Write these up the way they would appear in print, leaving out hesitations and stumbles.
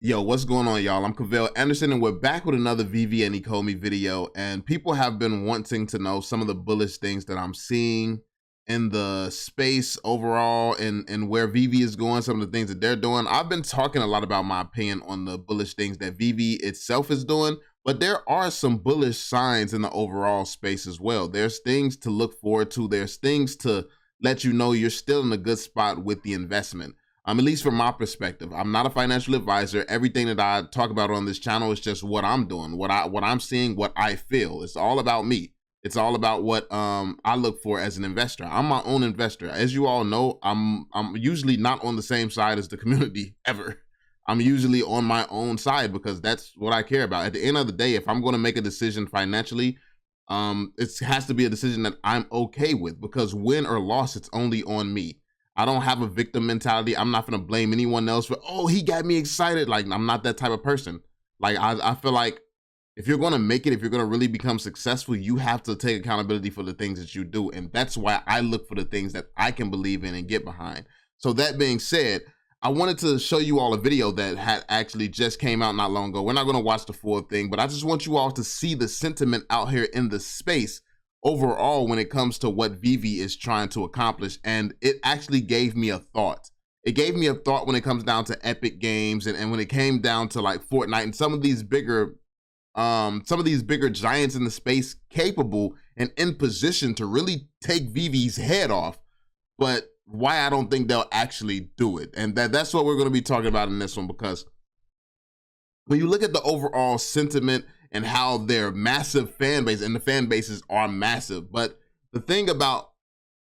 Yo, what's going on, y'all? I'm Cavell Anderson, and we're back with another VeVe and Ecomi video. And people have been wanting to know some of the bullish things that I'm seeing in the space overall, and where VeVe is going, some of the things that they're doing. I've been talking a lot about my opinion on the bullish things that VeVe itself is doing, but there are some bullish signs in the overall space as well. There's things to look forward to. There's things to let you know you're still in a good spot with the investment. At least from my perspective. I'm not a financial advisor. Everything that I talk about on this channel is just what I'm doing, what I'm seeing, what I feel. It's all about me. It's all about what I look for as an investor. I'm my own investor. As you all know, I'm usually not on the same side as the community ever. I'm usually on my own side because that's what I care about. At the end of the day, if I'm going to make a decision financially, it has to be a decision that I'm okay with, because win or loss, it's only on me. I don't have a victim mentality. I'm not gonna blame anyone else for, oh, he got me excited. Like, I'm not that type of person. Like, I feel like if you're gonna make it, if you're gonna really become successful, you have to take accountability for the things that you do. And that's why I look for the things that I can believe in and get behind. So that being said, I wanted to show you all a video that had actually just came out not long ago. We're not gonna watch the full thing, but I just want you all to see the sentiment out here in the space overall when it comes to what VeVe is trying to accomplish. And it actually gave me a thought. It gave me a thought when it comes down to Epic Games, and when it came down to like Fortnite and some of these bigger giants in the space capable and in position to really take VeVe's head off, but why I don't think they'll actually do it. And that's what we're going to be talking about in this one, because when you look at the overall sentiment and how their massive fan base, and the fan bases are massive, but the thing about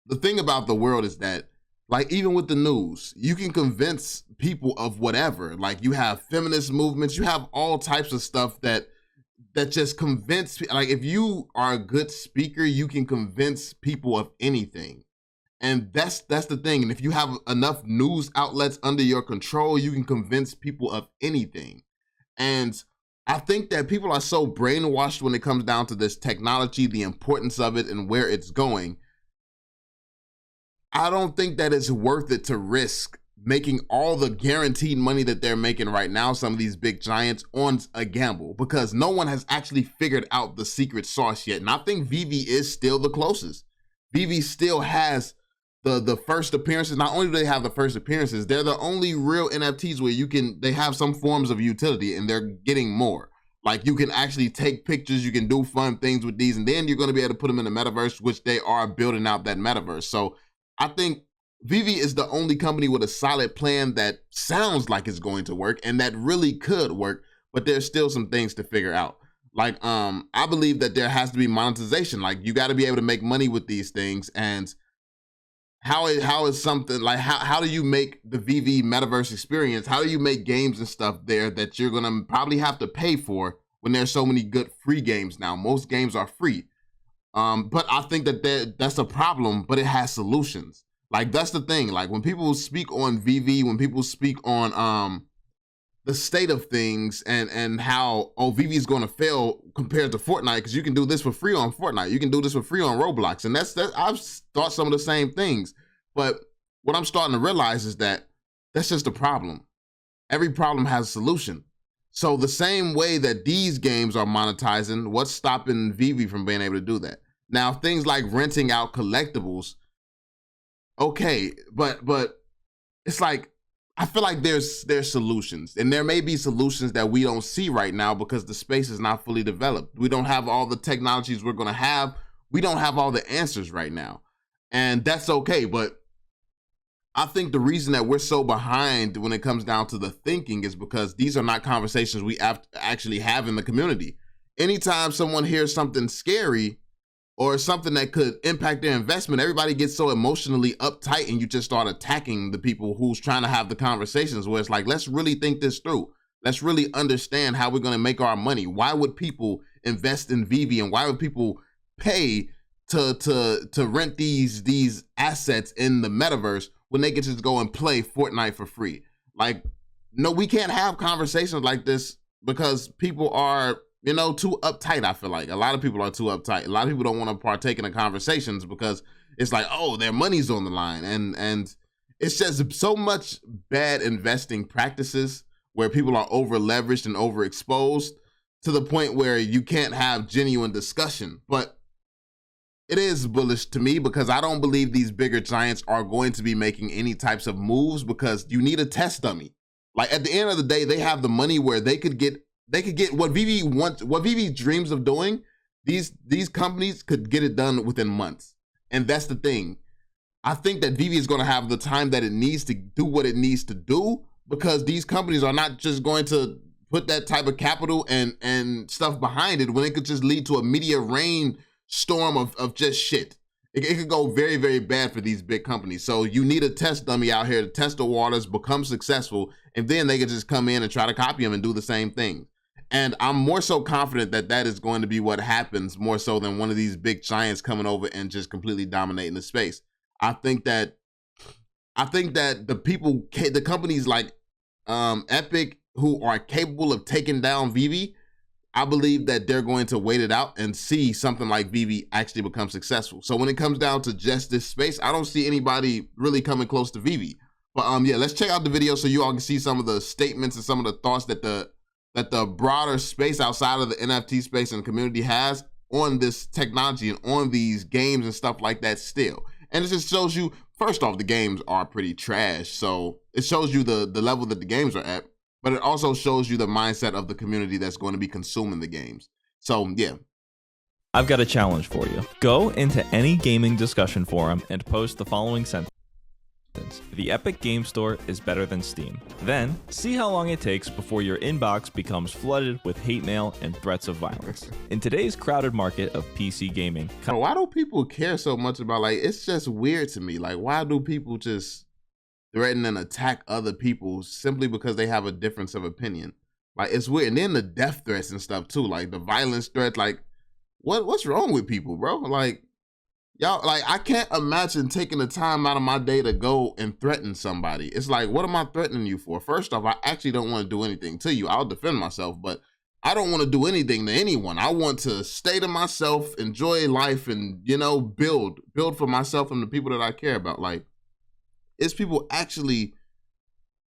the world is that, like, even with the news, you can convince people of whatever. Like, you have feminist movements, you have all types of stuff that just convince, like, if you are a good speaker, you can convince people of anything. And that's the thing. And if you have enough news outlets under your control, you can convince people of anything. And I think that people are so brainwashed when it comes down to this technology, the importance of it, and where it's going. I don't think that it's worth it to risk making all the guaranteed money that they're making right now, some of these big giants, on a gamble, because no one has actually figured out the secret sauce yet. And I think VeVe is still the closest. VeVe still has the first appearances. Not only do they have the first appearances, they're the only real NFTs where they have some forms of utility, and they're getting more. Like, you can actually take pictures, you can do fun things with these, and then you're going to be able to put them in the metaverse, which they are building out that metaverse. So I think VeVe is the only company with a solid plan that sounds like it's going to work, and that really could work, but there's still some things to figure out. Like, I believe that there has to be monetization. Like, you got to be able to make money with these things. And how is something like, how do you make the VeVe metaverse experience? How do you make games and stuff there that you're gonna probably have to pay for when there's so many good free games now? Most games are free, but I think that that's a problem, but it has solutions. Like, that's the thing. Like, when people speak on VeVe, when people speak on the state of things and how, oh, VeVe is going to fail compared to Fortnite because you can do this for free on Fortnite, you can do this for free on Roblox, and that's I've thought some of the same things, but what I'm starting to realize is that that's just a problem. Every problem has a solution. So the same way that these games are monetizing, what's stopping VeVe from being able to do that? Now, things like renting out collectibles, okay, but it's like, I feel like there's solutions, and there may be solutions that we don't see right now because the space is not fully developed. We don't have all the technologies we're gonna have. We don't have all the answers right now, and that's okay. But I think the reason that we're so behind when it comes down to the thinking is because these are not conversations we actually have in the community. Anytime someone hears something scary or something that could impact their investment, everybody gets so emotionally uptight, and you just start attacking the people who's trying to have the conversations, where it's like, let's really think this through. Let's really understand how we're going to make our money. Why would people invest in VeVe, and why would people pay to rent these assets in the metaverse when they can just go and play Fortnite for free? Like, no, we can't have conversations like this because people are, too uptight. I feel like a lot of people are too uptight. A lot of people don't want to partake in the conversations because it's like, oh, their money's on the line. And it's just so much bad investing practices where people are over leveraged and overexposed to the point where you can't have genuine discussion. But it is bullish to me because I don't believe these bigger giants are going to be making any types of moves because you need a test dummy. Like at the end of the day, they have the money where they could get what VeVe wants, what VeVe dreams of doing. These companies could get it done within months. And that's the thing. I think that VeVe is going to have the time that it needs to do what it needs to do because these companies are not just going to put that type of capital and stuff behind it when it could just lead to a media rainstorm of just shit. It could go very, very bad for these big companies. So you need a test dummy out here to test the waters, become successful, and then they could just come in and try to copy them and do the same thing. And I'm more so confident that that is going to be what happens more so than one of these big giants coming over and just completely dominating the space. I think that the companies like Epic who are capable of taking down VeVe, I believe that they're going to wait it out and see something like VeVe actually become successful. So when it comes down to just this space, I don't see anybody really coming close to VeVe. But yeah, let's check out the video so you all can see some of the statements and some of the thoughts that the broader space outside of the NFT space and community has on this technology and on these games and stuff like that still. And it just shows you, first off, the games are pretty trash. So it shows you the level that the games are at. But it also shows you the mindset of the community that's going to be consuming the games. So, yeah. I've got a challenge for you. Go into any gaming discussion forum and post the following sentence. The Epic Game Store is better than Steam. Then, see how long it takes before your inbox becomes flooded with hate mail and threats of violence. In today's crowded market of PC gaming... Why do people care so much about, like, it's just weird to me. Like, why do people just threaten and attack other people simply because they have a difference of opinion? Like, it's weird. And then the death threats and stuff too, like the violence threats. Like, what's wrong with people, bro? Like, y'all, like, I can't imagine taking the time out of my day to go and threaten somebody. It's like, what am I threatening you for? First off, I actually don't want to do anything to you. I'll defend myself, but I don't want to do anything to anyone. I want to stay to myself, enjoy life, and, you know, build for myself and the people that I care about. Like, it's people actually,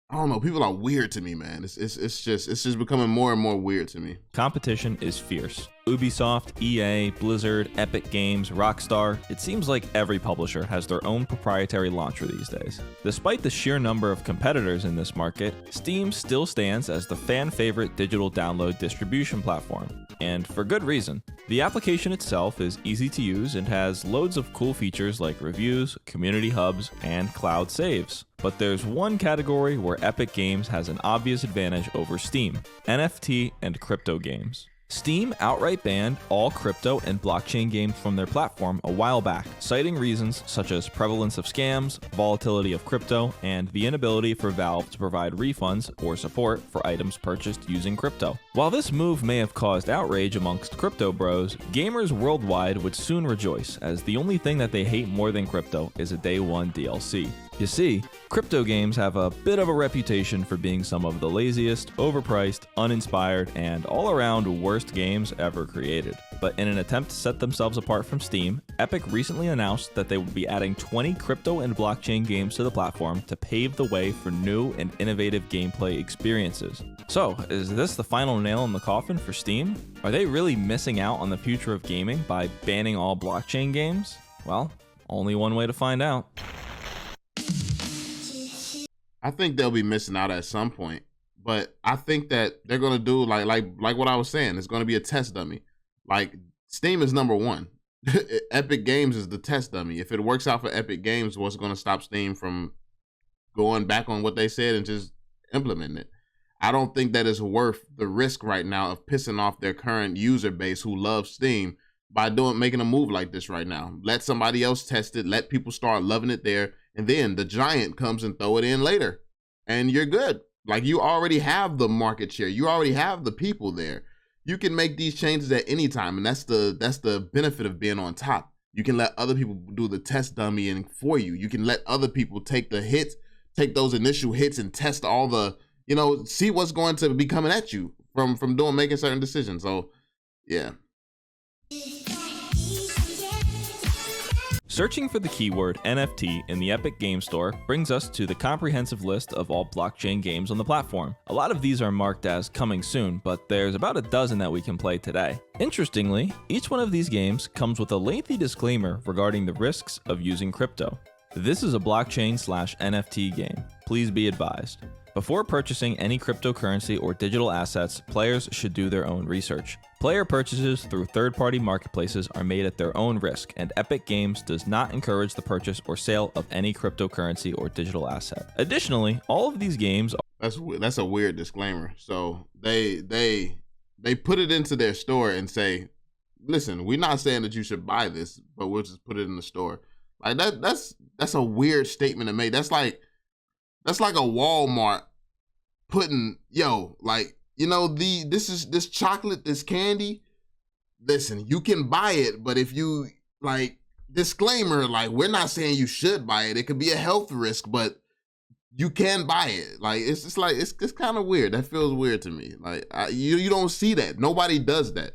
I don't know, people are weird to me, man. It's just becoming more and more weird to me. Competition is fierce. Ubisoft, EA, Blizzard, Epic Games, Rockstar, it seems like every publisher has their own proprietary launcher these days. Despite the sheer number of competitors in this market, Steam still stands as the fan-favorite digital download distribution platform, and for good reason. The application itself is easy to use and has loads of cool features like reviews, community hubs, and cloud saves. But there's one category where Epic Games has an obvious advantage over Steam: NFT and crypto games. Steam outright banned all crypto and blockchain games from their platform a while back, citing reasons such as prevalence of scams, volatility of crypto, and the inability for Valve to provide refunds or support for items purchased using crypto. While this move may have caused outrage amongst crypto bros, gamers worldwide would soon rejoice, as the only thing that they hate more than crypto is a day one DLC. You see, crypto games have a bit of a reputation for being some of the laziest, overpriced, uninspired, and all-around worst games ever created. But in an attempt to set themselves apart from Steam, Epic recently announced that they would be adding 20 crypto and blockchain games to the platform to pave the way for new and innovative gameplay experiences. So, is this the final nail in the coffin for Steam? Are they really missing out on the future of gaming by banning all blockchain games? Well, only one way to find out. I think they'll be missing out at some point, but I think that they're gonna do like what I was saying. It's gonna be a test dummy. Like, Steam is number one. Epic Games is the test dummy. If it works out for Epic Games, what's gonna stop Steam from going back on what they said and just implementing it? I don't think that it's worth the risk right now of pissing off their current user base who loves Steam by making a move like this right now. Let somebody else test it. Let people start loving it there. And then the giant comes and throw it in later. And you're good. Like, you already have the market share. You already have the people there. You can make these changes at any time. And that's the benefit of being on top. You can let other people do the test dummying for you. You can let other people take the hits, take those initial hits and test all the, you know, see what's going to be coming at you from making certain decisions. So, yeah. Searching for the keyword NFT in the Epic Game Store brings us to the comprehensive list of all blockchain games on the platform. A lot of these are marked as coming soon, but there's about a dozen that we can play today. Interestingly, each one of these games comes with a lengthy disclaimer regarding the risks of using crypto. This is a blockchain/NFT game. Please be advised. Before purchasing any cryptocurrency or digital assets, players should do their own research. Player purchases through third-party marketplaces are made at their own risk, and Epic Games does not encourage the purchase or sale of any cryptocurrency or digital asset. Additionally, all of these games are... That's a weird disclaimer. So they put it into their store and say, listen, we're not saying that you should buy this, but we'll just put it in the store. Like that's a weird statement to make. That's like a Walmart putting, this chocolate, this candy, listen, you can buy it, but if you disclaimer, we're not saying you should buy it. It could be a health risk, but you can buy it. It's just it's kind of weird. That feels weird to me. You don't see that. Nobody does that.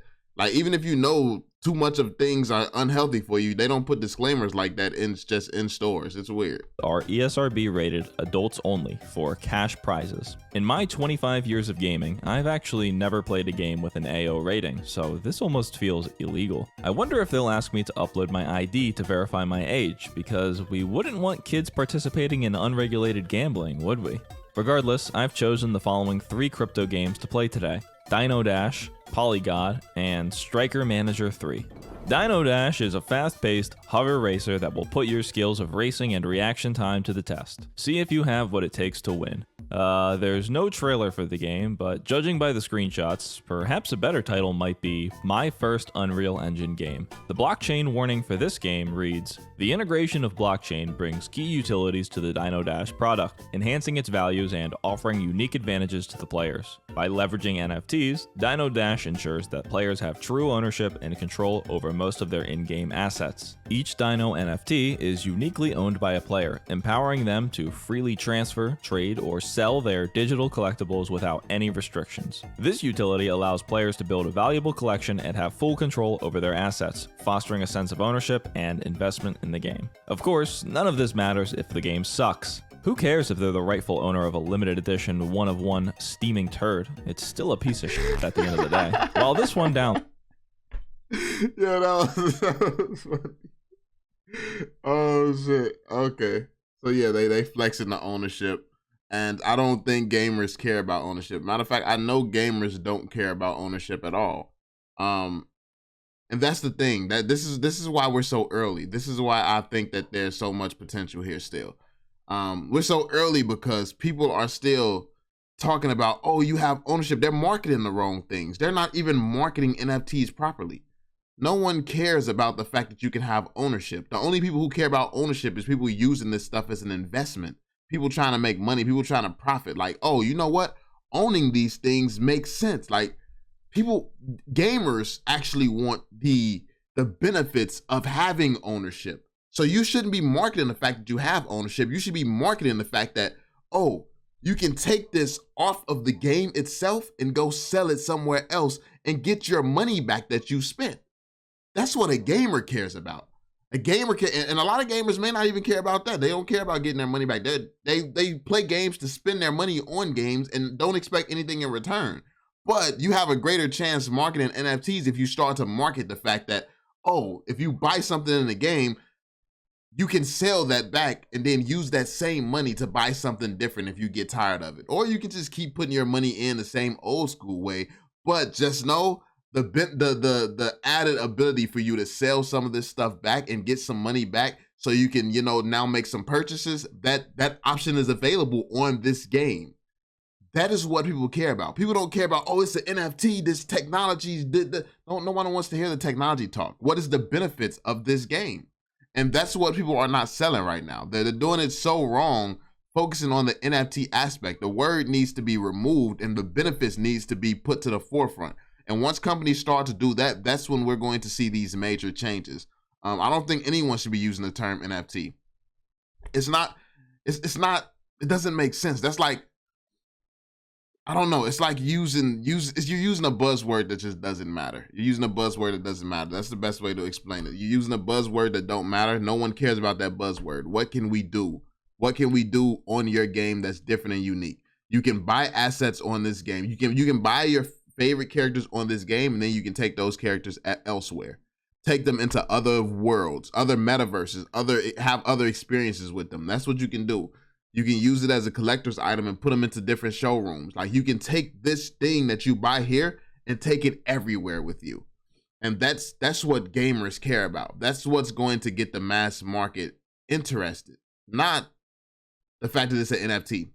Even if you know too much of things are unhealthy for you, they don't put disclaimers like that in stores. It's weird. Are ESRB rated adults only for cash prizes. In my 25 years of gaming, I've actually never played a game with an AO rating, so this almost feels illegal. I wonder if they'll ask me to upload my ID to verify my age, because we wouldn't want kids participating in unregulated gambling, would we? Regardless, I've chosen the following 3 crypto games to play today: Dino Dash, Polygod, and Striker Manager 3. Dino Dash is a fast-paced hover racer that will put your skills of racing and reaction time to the test. See if you have what it takes to win. There's no trailer for the game, but judging by the screenshots, perhaps a better title might be My First Unreal Engine Game. The blockchain warning for this game reads, "The integration of blockchain brings key utilities to the Dino Dash product, enhancing its values and offering unique advantages to the players. By leveraging NFTs, Dino Dash ensures that players have true ownership and control over most of their in-game assets. Each Dino NFT is uniquely owned by a player, empowering them to freely transfer, trade, or sell their digital collectibles without any restrictions. This utility allows players to build a valuable collection and have full control over their assets, fostering a sense of ownership and investment in the game. Of course, none of this matters if the game sucks. Who cares if they're the rightful owner of a limited edition one-of-one steaming turd? It's still a piece of shit at the end of the day." While this one down... Yeah, that was funny. Oh shit. Okay. So yeah, they flexing the ownership. And I don't think gamers care about ownership. Matter of fact, I know gamers don't care about ownership at all. And that's the thing. That this is why we're so early. This is why I think that there's so much potential here still. We're so early because people are still talking about, oh, you have ownership. They're marketing the wrong things. They're not even marketing NFTs properly. No one cares about the fact that you can have ownership. The only people who care about ownership is people using this stuff as an investment. People trying to make money, people trying to profit. Oh, you know what? Owning these things makes sense. Gamers actually want the benefits of having ownership. So you shouldn't be marketing the fact that you have ownership. You should be marketing the fact that, oh, you can take this off of the game itself and go sell it somewhere else and get your money back that you spent. That's what a gamer cares about. A gamer and a lot of gamers may not even care about that. They don't care about getting their money back. They play games to spend their money on games and don't expect anything in return. But you have a greater chance marketing NFTs if you start to market the fact that, oh, if you buy something in the game, you can sell that back and then use that same money to buy something different if you get tired of it. Or you can just keep putting your money in the same old school way, but just know the added ability for you to sell some of this stuff back and get some money back so you can, now make some purchases. That option is available on this game. That is what people care about. People don't care about, oh, it's an NFT, this technology. No one wants to hear the technology talk. What is the benefits of this game? And that's what people are not selling right now. They're doing it so wrong, focusing on the NFT aspect. The word needs to be removed and the benefits needs to be put to the forefront. And once companies start to do that, that's when we're going to see these major changes. I don't think anyone should be using the term NFT. It doesn't make sense. That's like I don't know. It's like you're using a buzzword that just doesn't matter. You're using a buzzword that doesn't matter. That's the best way to explain it. You're using a buzzword that don't matter. No one cares about that buzzword. What can we do? What can we do on your game that's different and unique? You can buy assets on this game. You can buy your favorite characters on this game, and then you can take those characters elsewhere. Take them into other worlds, other metaverses, have other experiences with them. That's what you can do. You can use it as a collector's item and put them into different showrooms. Like, you can take this thing that you buy here and take it everywhere with you. And that's what gamers care about. That's what's going to get the mass market interested. Not the fact that it's an NFT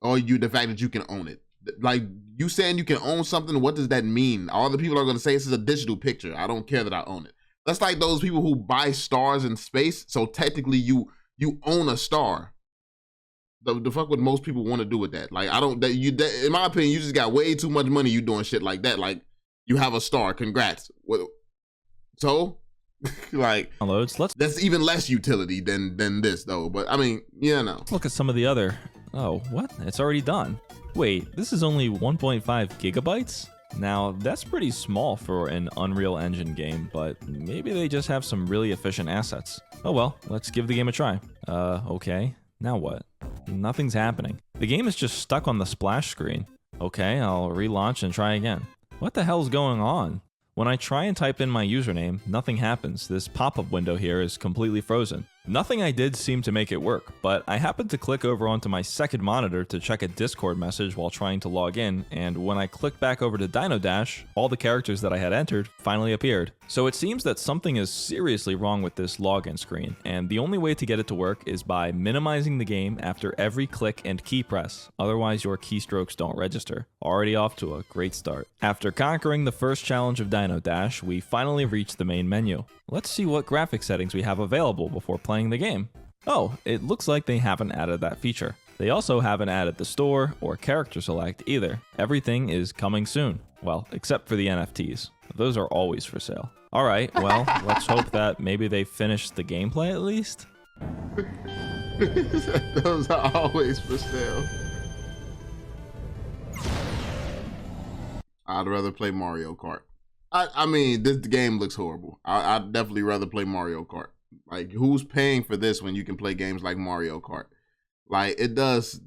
or the fact that you can own it. Like, you saying you can own something, what does that mean? All the people are going to say this is a digital picture. I don't care that I own it. That's like those people who buy stars in space. So technically you own a star. The fuck would most people want to do with that? Like, in my opinion, you just got way too much money. You doing shit like that. Like, you have a star. Congrats. So, like, that's even less utility than this though. But I mean, yeah, no. Look at some of the other. Oh, what? It's already done. Wait, this is only 1.5 gigabytes? Now, that's pretty small for an Unreal Engine game, but maybe they just have some really efficient assets. Oh well, let's give the game a try. Okay. Now what? Nothing's happening. The game is just stuck on the splash screen. Okay, I'll relaunch and try again. What the hell's going on? When I try and type in my username, nothing happens. This pop-up window here is completely frozen. Nothing I did seemed to make it work, but I happened to click over onto my second monitor to check a Discord message while trying to log in, and when I clicked back over to Dino Dash, all the characters that I had entered finally appeared. So it seems that something is seriously wrong with this login screen, and the only way to get it to work is by minimizing the game after every click and key press, otherwise your keystrokes don't register. Already off to a great start. After conquering the first challenge of Dino Dash, we finally reached the main menu. Let's see what graphic settings we have available before playing the game. Oh, it looks like they haven't added that feature. They also haven't added the store or character select either. Everything is coming soon. Well, except for the NFTs. Those are always for sale. Alright, well, let's hope that maybe they finished the gameplay at least. Those are always for sale. I'd rather play Mario Kart. I mean, this game looks horrible. I'd definitely rather play Mario Kart. Like, who's paying for this when you can play games like Mario Kart? Like, it does.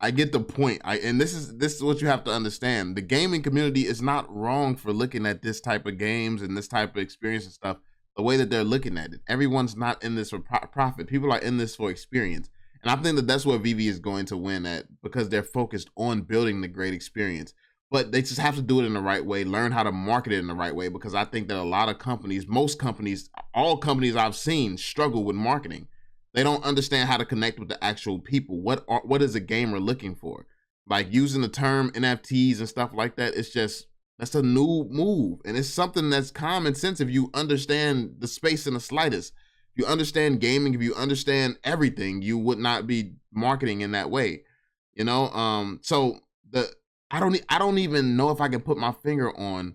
I get the point. And this is what you have to understand. The gaming community is not wrong for looking at this type of games and this type of experience and stuff the way that they're looking at it. Everyone's not in this for profit. People are in this for experience. And I think that that's what VeVe is going to win at, because they're focused on building the great experience. But they just have to do it in the right way, learn how to market it in the right way, because I think that a lot of companies, most companies, all companies I've seen struggle with marketing. They don't understand how to connect with the actual people. What is a gamer looking for? Like, using the term NFTs and stuff like that, that's a new move. And it's something that's common sense if you understand the space in the slightest. If you understand gaming, if you understand everything, you would not be marketing in that way. You know, I don't even know if I can put my finger on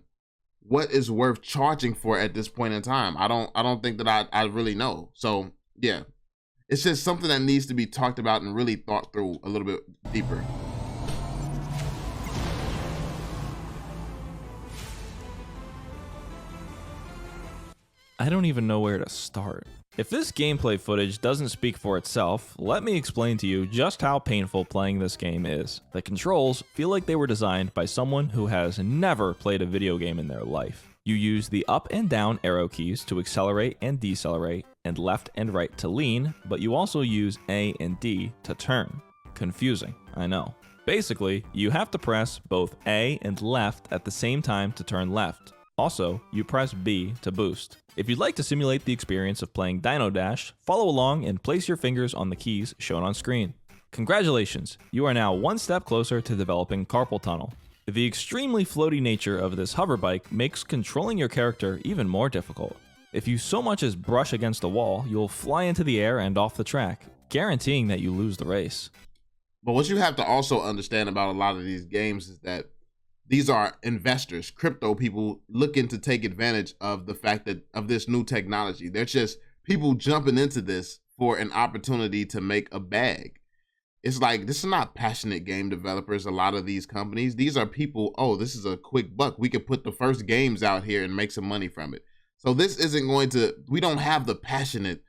what is worth charging for at this point in time. I don't think that I really know. So yeah, it's just something that needs to be talked about and really thought through a little bit deeper. I don't even know where to start. If this gameplay footage doesn't speak for itself, let me explain to you just how painful playing this game is. The controls feel like they were designed by someone who has never played a video game in their life. You use the up and down arrow keys to accelerate and decelerate, and left and right to lean, but you also use A and D to turn. Confusing, I know. Basically, you have to press both A and left at the same time to turn left. Also, you press B to boost. If you'd like to simulate the experience of playing Dino Dash, follow along and place your fingers on the keys shown on screen. Congratulations, you are now one step closer to developing carpal tunnel. The extremely floaty nature of this hover bike makes controlling your character even more difficult. If you so much as brush against a wall, you'll fly into the air and off the track, guaranteeing that you lose the race. But what you have to also understand about a lot of these games is that these are investors, crypto people looking to take advantage of the fact that of this new technology. They're just people jumping into this for an opportunity to make a bag. it's like, this is not passionate game developers. A lot of these companies, these are people, oh, this is a quick buck. We could put the first games out here and make some money from it. So this isn't going to, we don't have the passionate,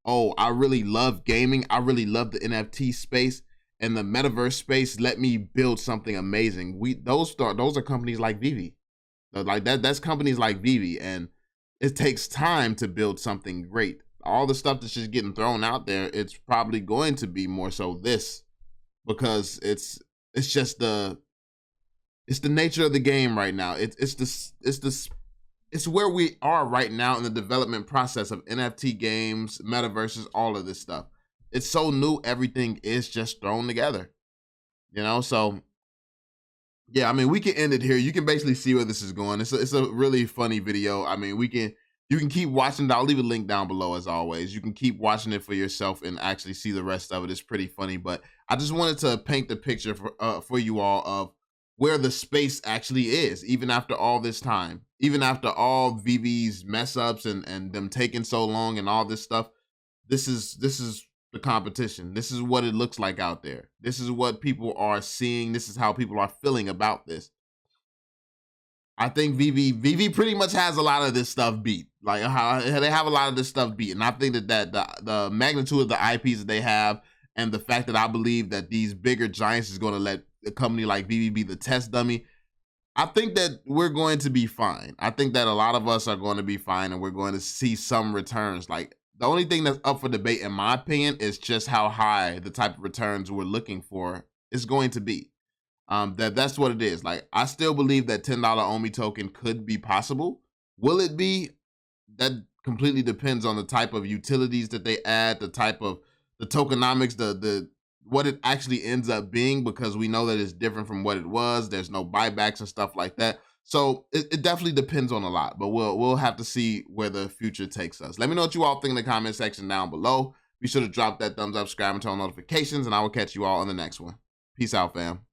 oh, I really love gaming. I really love the NFT space and the metaverse space. Let me build something amazing. Those are companies like VeVe. Like that's companies like VeVe, and it takes time to build something great. All the stuff that's just getting thrown out there, it's probably going to be more so this, because it's just the nature of the game right now. It's where we are right now in the development process of NFT games, metaverses, all of this stuff. It's so new, everything is just thrown together, you know? So yeah, I mean, we can end it here. You can basically see where this is going. It's a really funny video. I mean, you can keep watching. I'll leave a link down below as always. You can keep watching it for yourself and actually see the rest of it. It's pretty funny, but I just wanted to paint the picture for you all of where the space actually is, even after all this time, even after all VeVe's mess ups and them taking so long and all this stuff. This is the competition. This is what it looks like out there. This is what people are seeing. This is how people are feeling about this. I think VeVe pretty much has a lot of this stuff beat. Like, how they have a lot of this stuff beat. And I think that the magnitude of the IPs that they have, and the fact that I believe that these bigger giants is going to let a company like VeVe be the test dummy, I think that we're going to be fine. I think that a lot of us are going to be fine, and we're going to see some returns. Like, the only thing that's up for debate, in my opinion, is just how high the type of returns we're looking for is going to be. That's what it is. Like, I still believe that $10 OMI token could be possible. Will it be? That completely depends on the type of utilities that they add, the type of the tokenomics, the what it actually ends up being, because we know that it's different from what it was. There's no buybacks and stuff like that. So it definitely depends on a lot, but we'll have to see where the future takes us. Let me know what you all think in the comment section down below. Be sure to drop that thumbs up, subscribe, and turn on notifications, and I will catch you all in the next one. Peace out, fam.